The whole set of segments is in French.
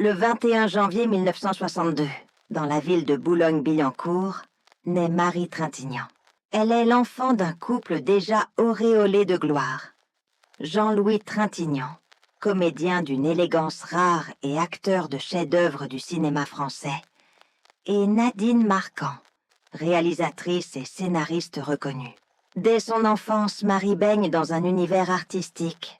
Le 21 janvier 1962, dans la ville de Boulogne-Billancourt, naît Marie Trintignant. Elle est l'enfant d'un couple déjà auréolé de gloire. Jean-Louis Trintignant, comédien d'une élégance rare et acteur de chefs-d'œuvre du cinéma français, et Nadine Marquand, réalisatrice et scénariste reconnue. Dès son enfance, Marie baigne dans un univers artistique,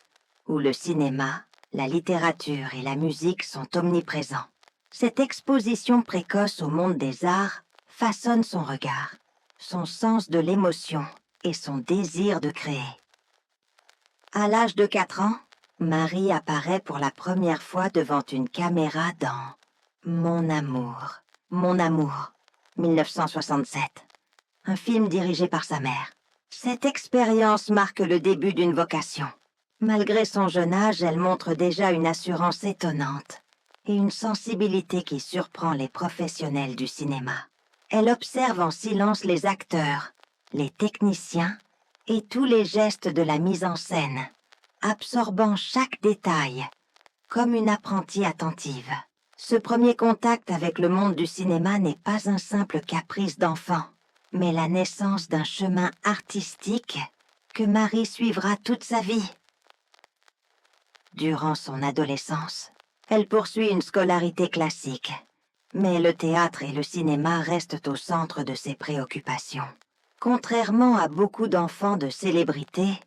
où le cinéma, la littérature et la musique sont omniprésents. Cette exposition précoce au monde des arts façonne son regard, son sens de l'émotion et son désir de créer. À l'âge de 4 ans, Marie apparaît pour la première fois devant une caméra dans Mon amour, 1967, un film dirigé par sa mère. Cette expérience marque le début d'une vocation. Malgré son jeune âge, elle montre déjà une assurance étonnante et une sensibilité qui surprend les professionnels du cinéma. Elle observe en silence les acteurs, les techniciens et tous les gestes de la mise en scène, absorbant chaque détail, comme une apprentie attentive. Ce premier contact avec le monde du cinéma n'est pas un simple caprice d'enfant, mais la naissance d'un chemin artistique que Marie suivra toute sa vie. Durant son adolescence, elle poursuit une scolarité classique, mais le théâtre et le cinéma restent au centre de ses préoccupations. Contrairement à beaucoup d'enfants de célébrités,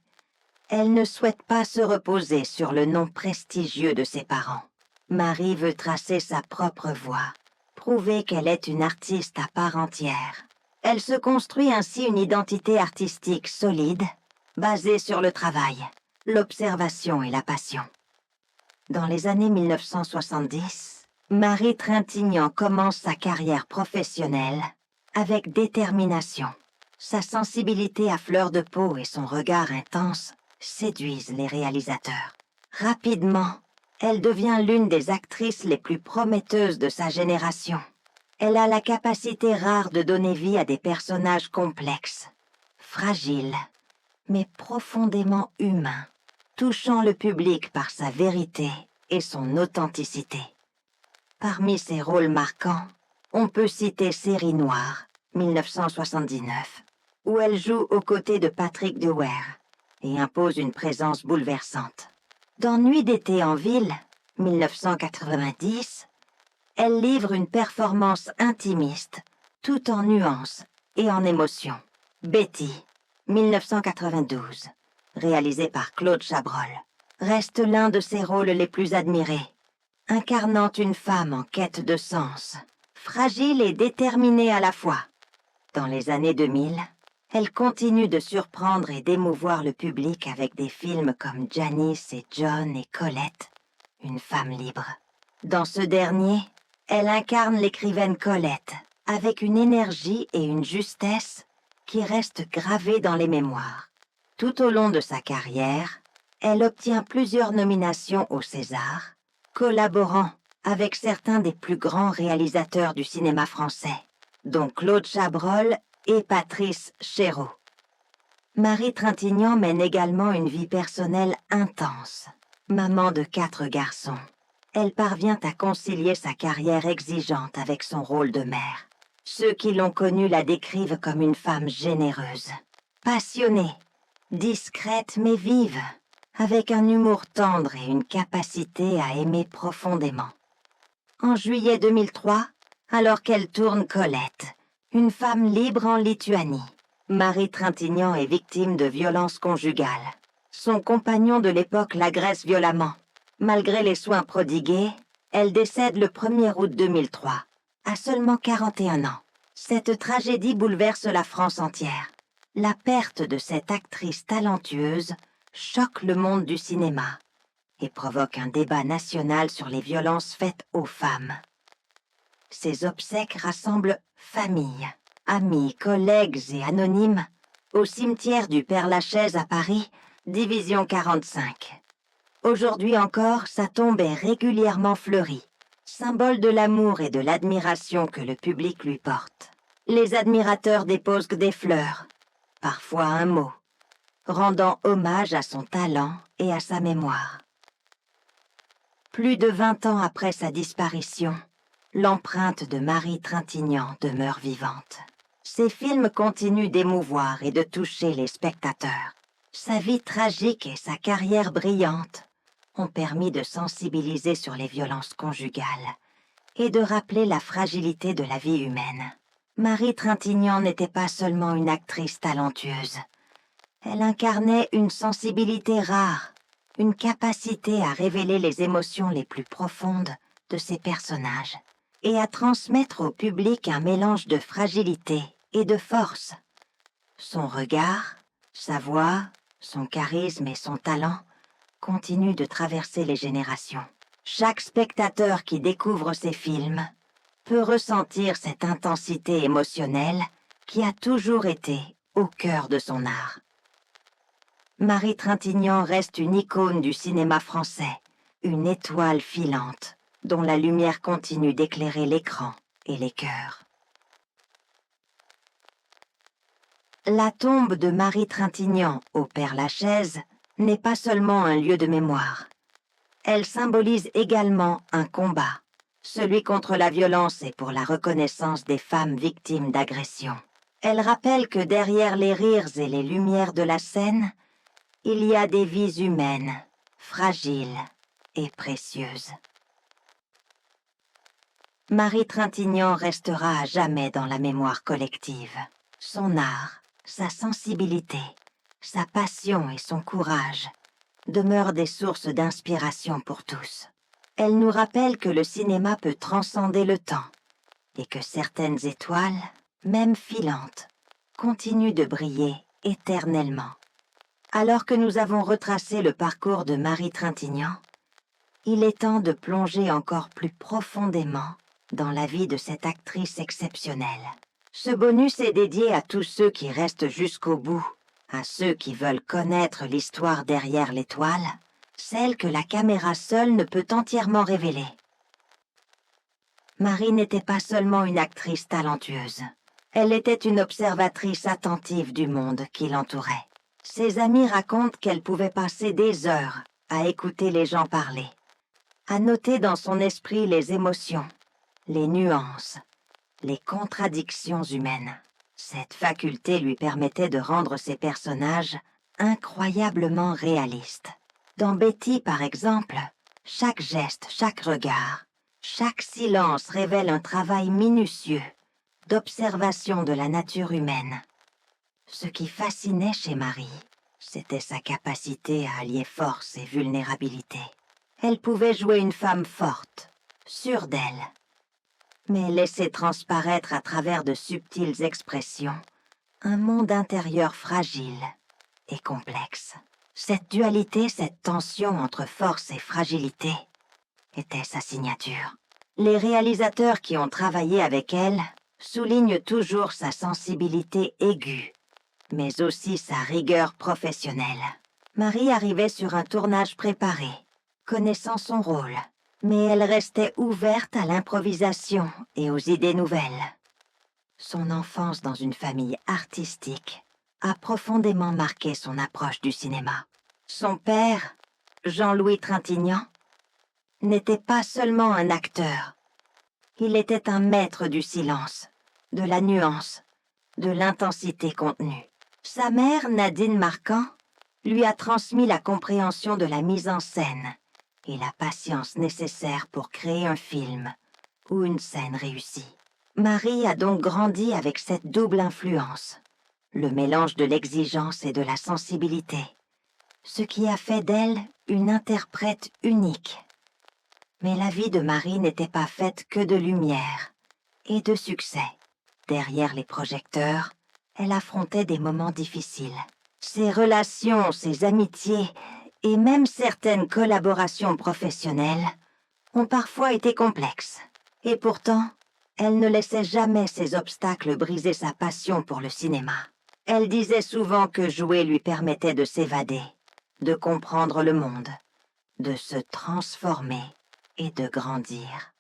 elle ne souhaite pas se reposer sur le nom prestigieux de ses parents. Marie veut tracer sa propre voie, prouver qu'elle est une artiste à part entière. Elle se construit ainsi une identité artistique solide, basée sur le travail, l'observation et la passion. Dans les années 1970, Marie Trintignant commence sa carrière professionnelle avec détermination. Sa sensibilité à fleur de peau et son regard intense séduisent les réalisateurs. Rapidement, elle devient l'une des actrices les plus prometteuses de sa génération. Elle a la capacité rare de donner vie à des personnages complexes, fragiles, mais profondément humains, touchant le public par sa vérité et son authenticité. Parmi ses rôles marquants, on peut citer Série Noire, 1979, où elle joue aux côtés de Patrick Dewar et impose une présence bouleversante. Dans Nuit d'été en ville, 1990, elle livre une performance intimiste, tout en nuances et en émotion. Betty, 1992, réalisé par Claude Chabrol, reste l'un de ses rôles les plus admirés, incarnant une femme en quête de sens, fragile et déterminée à la fois. Dans les années 2000, elle continue de surprendre et d'émouvoir le public avec des films comme Janice et John et Colette, une femme libre. Dans ce dernier, elle incarne l'écrivaine Colette, avec une énergie et une justesse qui restent gravées dans les mémoires. Tout au long de sa carrière, elle obtient plusieurs nominations au César, collaborant avec certains des plus grands réalisateurs du cinéma français, dont Claude Chabrol et Patrice Chéreau. Marie Trintignant mène également une vie personnelle intense. Maman de 4 garçons, elle parvient à concilier sa carrière exigeante avec son rôle de mère. Ceux qui l'ont connue la décrivent comme une femme généreuse, passionnée, discrète mais vive, avec un humour tendre et une capacité à aimer profondément. En juillet 2003, alors qu'elle tourne Colette, une femme libre en Lituanie, Marie Trintignant est victime de violences conjugales. Son compagnon de l'époque l'agresse violemment. Malgré les soins prodigués, elle décède le 1er août 2003, à seulement 41 ans. Cette tragédie bouleverse la France entière. La perte de cette actrice talentueuse choque le monde du cinéma et provoque un débat national sur les violences faites aux femmes. Ces obsèques rassemblent familles, amis, collègues et anonymes au cimetière du Père-Lachaise à Paris, division 45. Aujourd'hui encore, sa tombe est régulièrement fleurie, symbole de l'amour et de l'admiration que le public lui porte. Les admirateurs déposent des fleurs, parfois un mot, rendant hommage à son talent et à sa mémoire. Plus de 20 ans après sa disparition, l'empreinte de Marie Trintignant demeure vivante. Ses films continuent d'émouvoir et de toucher les spectateurs. Sa vie tragique et sa carrière brillante ont permis de sensibiliser sur les violences conjugales et de rappeler la fragilité de la vie humaine. Marie Trintignant n'était pas seulement une actrice talentueuse. Elle incarnait une sensibilité rare, une capacité à révéler les émotions les plus profondes de ses personnages et à transmettre au public un mélange de fragilité et de force. Son regard, sa voix, son charisme et son talent continuent de traverser les générations. Chaque spectateur qui découvre ses films peut ressentir cette intensité émotionnelle qui a toujours été au cœur de son art. Marie Trintignant reste une icône du cinéma français, une étoile filante dont la lumière continue d'éclairer l'écran et les cœurs. La tombe de Marie Trintignant au Père-Lachaise n'est pas seulement un lieu de mémoire. Elle symbolise également un combat, celui contre la violence et pour la reconnaissance des femmes victimes d'agressions. Elle rappelle que derrière les rires et les lumières de la scène, il y a des vies humaines, fragiles et précieuses. Marie Trintignant restera à jamais dans la mémoire collective. Son art, sa sensibilité, sa passion et son courage demeurent des sources d'inspiration pour tous. Elle nous rappelle que le cinéma peut transcender le temps et que certaines étoiles, même filantes, continuent de briller éternellement. Alors que nous avons retracé le parcours de Marie Trintignant, il est temps de plonger encore plus profondément dans la vie de cette actrice exceptionnelle. Ce bonus est dédié à tous ceux qui restent jusqu'au bout, à ceux qui veulent connaître l'histoire derrière l'étoile, celle que la caméra seule ne peut entièrement révéler. Marie n'était pas seulement une actrice talentueuse. Elle était une observatrice attentive du monde qui l'entourait. Ses amis racontent qu'elle pouvait passer des heures à écouter les gens parler, à noter dans son esprit les émotions, les nuances, les contradictions humaines. Cette faculté lui permettait de rendre ses personnages incroyablement réalistes. Dans Betty, par exemple, chaque geste, chaque regard, chaque silence révèle un travail minutieux d'observation de la nature humaine. Ce qui fascinait chez Marie, c'était sa capacité à allier force et vulnérabilité. Elle pouvait jouer une femme forte, sûre d'elle, mais laisser transparaître à travers de subtiles expressions un monde intérieur fragile et complexe. Cette dualité, cette tension entre force et fragilité était sa signature. Les réalisateurs qui ont travaillé avec elle soulignent toujours sa sensibilité aiguë, mais aussi sa rigueur professionnelle. Marie arrivait sur un tournage préparé, connaissant son rôle, mais elle restait ouverte à l'improvisation et aux idées nouvelles. Son enfance dans une famille artistique a profondément marqué son approche du cinéma. Son père, Jean-Louis Trintignant, n'était pas seulement un acteur. Il était un maître du silence, de la nuance, de l'intensité contenue. Sa mère, Nadine Marquand, lui a transmis la compréhension de la mise en scène et la patience nécessaire pour créer un film ou une scène réussie. Marie a donc grandi avec cette double influence, le mélange de l'exigence et de la sensibilité, ce qui a fait d'elle une interprète unique. Mais la vie de Marie n'était pas faite que de lumière et de succès. Derrière les projecteurs, elle affrontait des moments difficiles. Ses relations, ses amitiés et même certaines collaborations professionnelles ont parfois été complexes. Et pourtant, elle ne laissait jamais ces obstacles briser sa passion pour le cinéma. Elle disait souvent que jouer lui permettait de s'évader, de comprendre le monde, de se transformer et de grandir.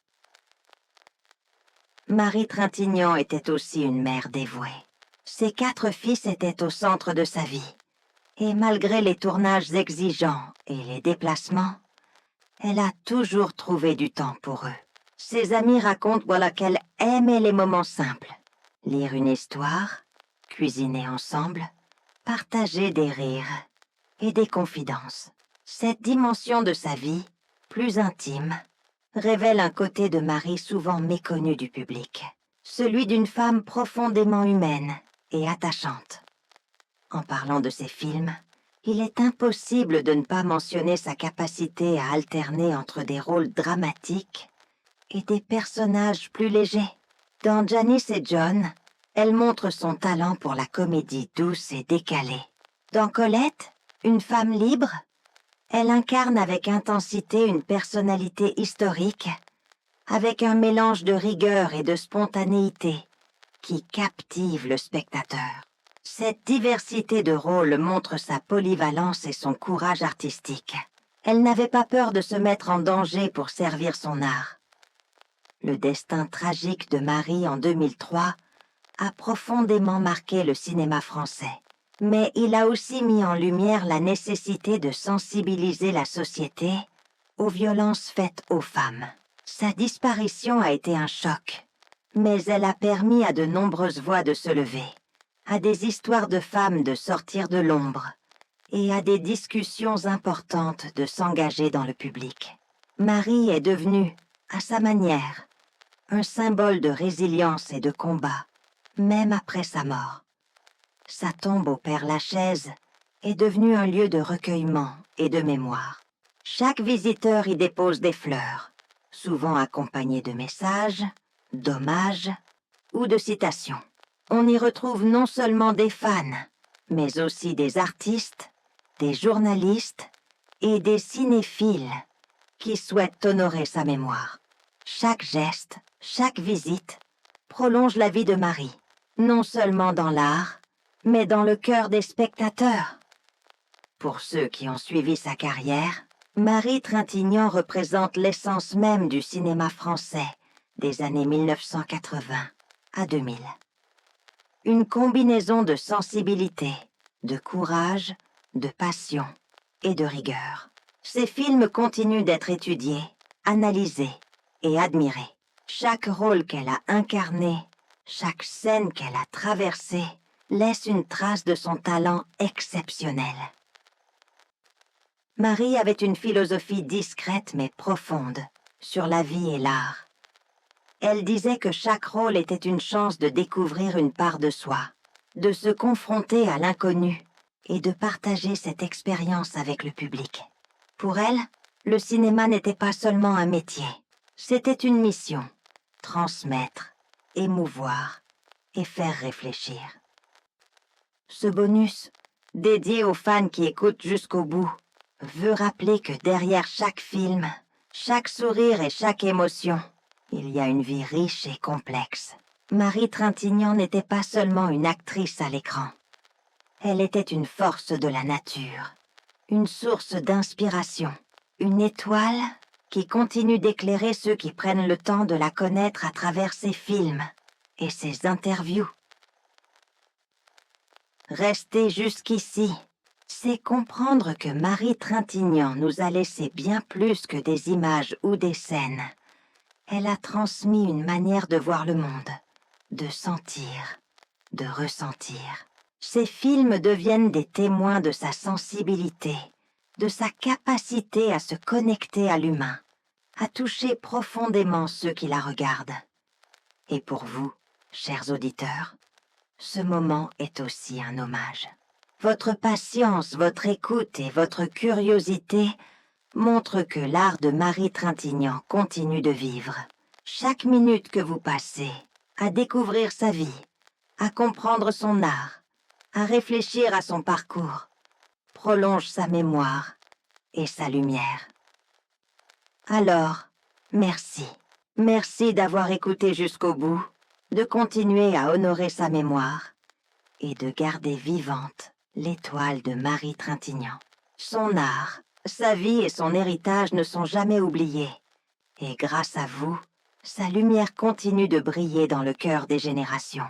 Marie Trintignant était aussi une mère dévouée. Ses 4 fils étaient au centre de sa vie. Et malgré les tournages exigeants et les déplacements, Elle a toujours trouvé du temps pour eux. Ses amis racontent voilà qu'elle aimait les moments simples. Lire une histoire, cuisiner ensemble, partager des rires et des confidences. Cette dimension de sa vie, plus intime, révèle un côté de Marie souvent méconnu du public. Celui d'une femme profondément humaine et attachante. En parlant de ses films, il est impossible de ne pas mentionner sa capacité à alterner entre des rôles dramatiques et des personnages plus légers. Dans Janice et John, elle montre son talent pour la comédie douce et décalée. Dans Colette, une femme libre, elle incarne avec intensité une personnalité historique, avec un mélange de rigueur et de spontanéité qui captive le spectateur. Cette diversité de rôles montre sa polyvalence et son courage artistique. Elle n'avait pas peur de se mettre en danger pour servir son art. Le destin tragique de Marie en 2003 a profondément marqué le cinéma français. Mais il a aussi mis en lumière la nécessité de sensibiliser la société aux violences faites aux femmes. Sa disparition a été un choc, mais elle a permis à de nombreuses voix de se lever, à des histoires de femmes de sortir de l'ombre et à des discussions importantes de s'engager dans le public. Marie est devenue, à sa manière, un symbole de résilience et de combat, même après sa mort. Sa tombe au Père-Lachaise est devenue un lieu de recueillement et de mémoire. Chaque visiteur y dépose des fleurs, souvent accompagnées de messages, d'hommages ou de citations. On y retrouve non seulement des fans, mais aussi des artistes, des journalistes et des cinéphiles qui souhaitent honorer sa mémoire. Chaque geste, chaque visite prolonge la vie de Marie, non seulement dans l'art, mais dans le cœur des spectateurs. Pour ceux qui ont suivi sa carrière, Marie Trintignant représente l'essence même du cinéma français des années 1980 à 2000. Une combinaison de sensibilité, de courage, de passion et de rigueur. Ces films continuent d'être étudiés, analysés et admirés. Chaque rôle qu'elle a incarné, chaque scène qu'elle a traversée, laisse une trace de son talent exceptionnel. Marie avait une philosophie discrète mais profonde sur la vie et l'art. Elle disait que chaque rôle était une chance de découvrir une part de soi, de se confronter à l'inconnu et de partager cette expérience avec le public. Pour elle, le cinéma n'était pas seulement un métier, c'était une mission, transmettre, émouvoir et faire réfléchir. Ce bonus, dédié aux fans qui écoutent jusqu'au bout, veut rappeler que derrière chaque film, chaque sourire et chaque émotion, il y a une vie riche et complexe. Marie Trintignant n'était pas seulement une actrice à l'écran. Elle était une force de la nature, une source d'inspiration, une étoile qui continue d'éclairer ceux qui prennent le temps de la connaître à travers ses films et ses interviews. Rester jusqu'ici, c'est comprendre que Marie Trintignant nous a laissé bien plus que des images ou des scènes. Elle a transmis une manière de voir le monde, de sentir, de ressentir. Ces films deviennent des témoins de sa sensibilité, de sa capacité à se connecter à l'humain, à toucher profondément ceux qui la regardent. Et pour vous, chers auditeurs, ce moment est aussi un hommage. Votre patience, votre écoute et votre curiosité montrent que l'art de Marie Trintignant continue de vivre. Chaque minute que vous passez à découvrir sa vie, à comprendre son art, à réfléchir à son parcours, prolonge sa mémoire et sa lumière. Alors, merci. Merci d'avoir écouté jusqu'au bout, de continuer à honorer sa mémoire et de garder vivante l'étoile de Marie Trintignant. Son art, sa vie et son héritage ne sont jamais oubliés. Et grâce à vous, sa lumière continue de briller dans le cœur des générations.